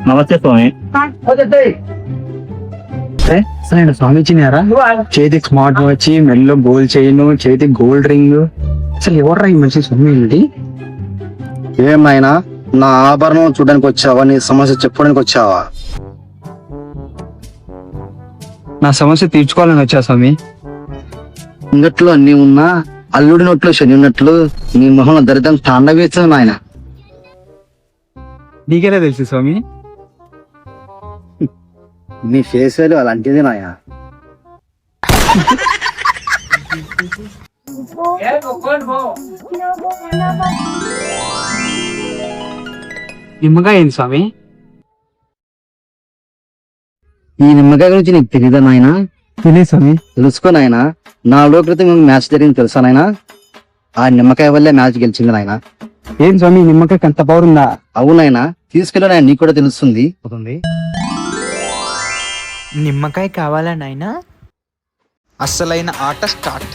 నమస్తే స్వామి. సరే స్వామి ఇచ్చినారా? చేతికి స్మార్ట్ వాచ్, మెల్లో గోల్డ్ చైన్, చేతికి గోల్డ్ రింగ్. అసలు ఎవర్రా ఈ మనిషి స్వామి ఏంటి? ఏమైనా నా ఆభరణం చూడడానికి వచ్చావా? నీ సమస్య చెప్పడానికి వచ్చావా? నా సమస్య తీర్చుకోవాలని వచ్చా స్వామి. ఇంగట్లో అన్ని ఉన్నా అల్లుడి నోట్లో శని ఉన్నట్లు నీ మొహంలో దరిద్రం తాండవేస్తుంది నాయన. నీకెలా తెలుసు స్వామి? నీ ఫేస్ వాల్యూ అలాంటిది నాయన. నిమ్మగా ఏంది స్వామి? ఈ నిమ్మకాయ గురించి నీకు తెలీదా నాయన? తెలియదు స్వామి. తెలుసుకో నాయన. 4 రోజుల క్రితం మ్యాచ్ జరిగింది తెలుసా నాయన? ఆ నిమ్మకాయ వల్లే మ్యాచ్ గెలిచింది నాయన. ఏం స్వామి నిమ్మకాయకి అంత పవర్ ఉందా? అవునాయన, తీసుకెళ్ళి నాయన, నీకు కూడా తెలుస్తుంది. నిమ్మకాయ కావాలా నాయనా? అస్సలైన ఆట స్టార్ట్.